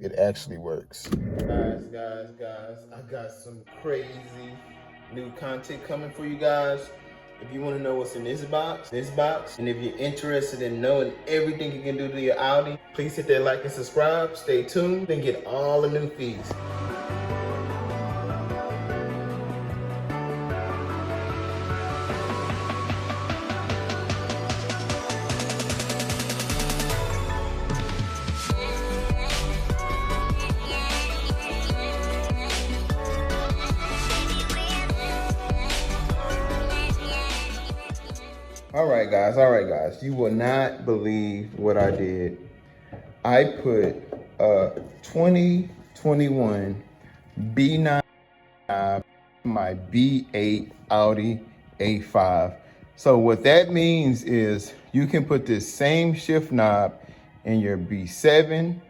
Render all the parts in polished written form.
It actually works. Guys, I got some crazy new content coming for you guys. If you want to know what's in this box, and if you're interested in knowing everything you can do to your Audi, please hit that like and subscribe. Stay tuned and get all the new feeds. All right, guys, you will not believe what I did. I put a 2021 B9 my B8 Audi A5. So what that means is you can put this same shift knob in your B7,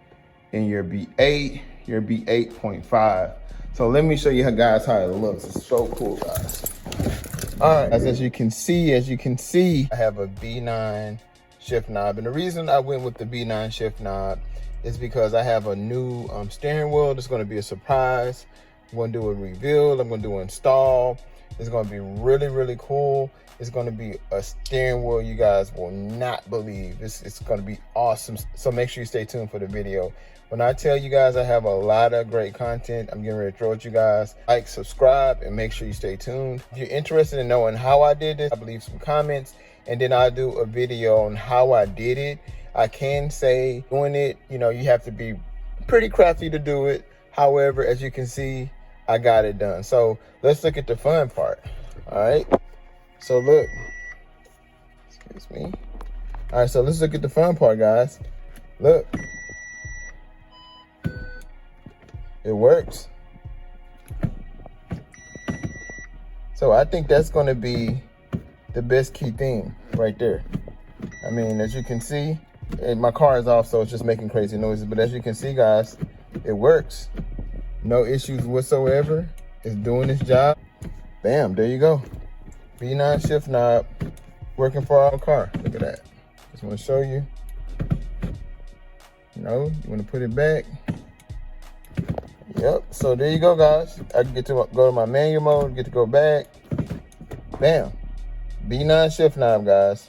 in your B8, your B8.5. So let me show you guys how it looks. It's so cool, guys. All right, as you can see, I have a B9 shift knob. And the reason I went with the B9 shift knob is because I have a new steering wheel. That's gonna be a surprise. I'm gonna do a reveal, I'm gonna do an install. It's gonna be really, really cool. It's gonna be a steering wheel you guys will not believe. It's gonna be awesome. So make sure you stay tuned for the video. When I tell you guys I have a lot of great content, I'm getting ready to throw at you guys. Like, subscribe, and make sure you stay tuned. If you're interested in knowing how I did this, I leave some comments, and then I'll do a video on how I did it. I can say doing it, you have to be pretty crafty to do it. However, as you can see, I got it done. So let's look at the fun part. All right. So look, excuse me. All right, so let's look at the fun part, guys. Look. It works. So I think that's going to be the best key thing right there. I mean, as you can see, my car is off, so it's just making crazy noises. But as you can see, guys, it works. No issues whatsoever. It's doing its job. Bam, there you go. B9 shift knob working for our car. Look at that. Just want to show you. You want to put it back. Yep, so there you go, guys. I get to go to my manual mode, get to go back. Bam. B9 shift knob, guys.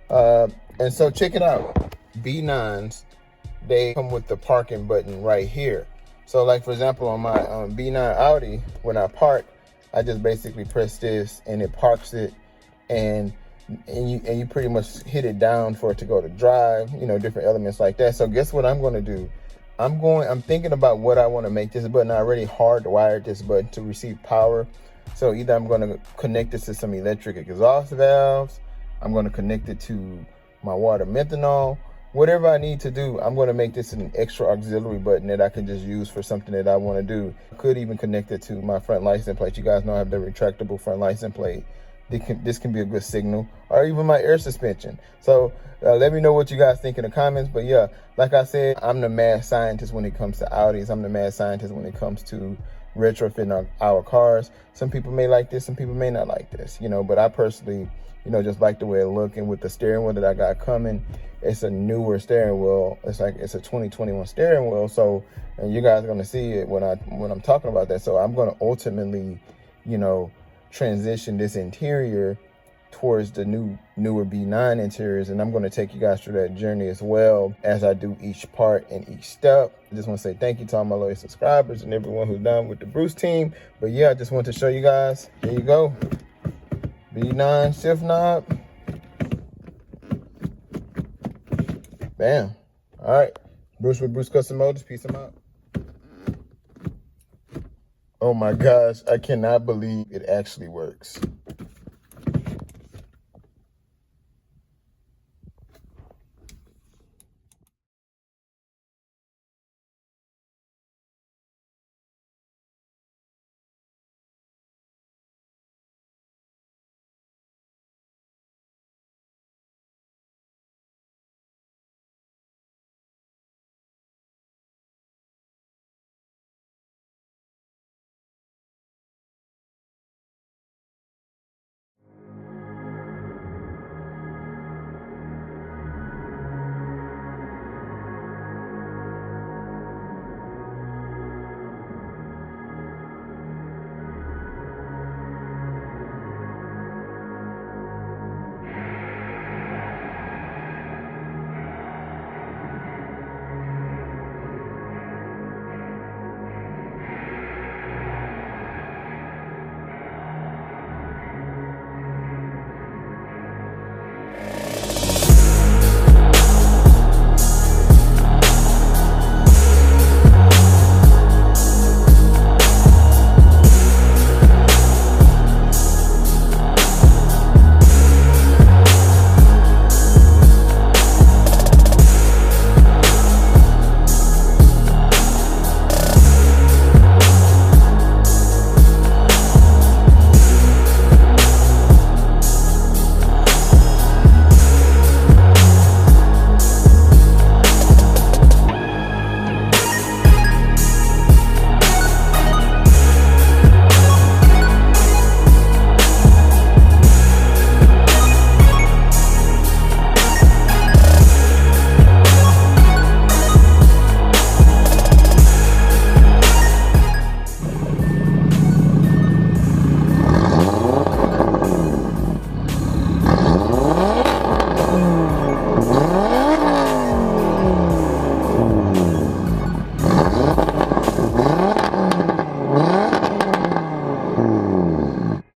And so check it out. B9s, they come with the parking button right here. So like, for example, on my B9 Audi, when I park, I just basically press this and it parks it, and you pretty much hit it down for it to go to drive, different elements like that. So guess what I'm going to do? I'm thinking about what I want to make this button. I already hardwired this button to receive power. So either I'm going to connect this to some electric exhaust valves, I'm going to connect it to my water methanol, whatever I need to do. I'm going to make this an extra auxiliary button that I can just use for something that I want to do. I could even connect it to my front license plate. You guys know I have the retractable front license plate. This can be a good signal, or even my air suspension. So let me know what you guys think in the comments. But yeah, like I said, I'm the mad scientist when it comes to Audis. I'm the mad scientist when it comes to retrofitting our cars. Some people may like this, some people may not like this, but I personally, just like the way it looks. And with the steering wheel that I got coming, it's a newer steering wheel. It's a 2021 steering wheel. So, and you guys are gonna see it when I'm talking about that. So I'm gonna ultimately, transition this interior towards the newer B9 interiors, and I'm going to take you guys through that journey as well as I do each part and each step. I just want to say thank you to all my loyal subscribers and everyone who's done with the Bruce team. But yeah, I just want to show you guys. There you go, B9 shift knob. Bam. All right, Bruce with Bruce Custom Motors. Peace out. Oh my gosh, I cannot believe it actually works.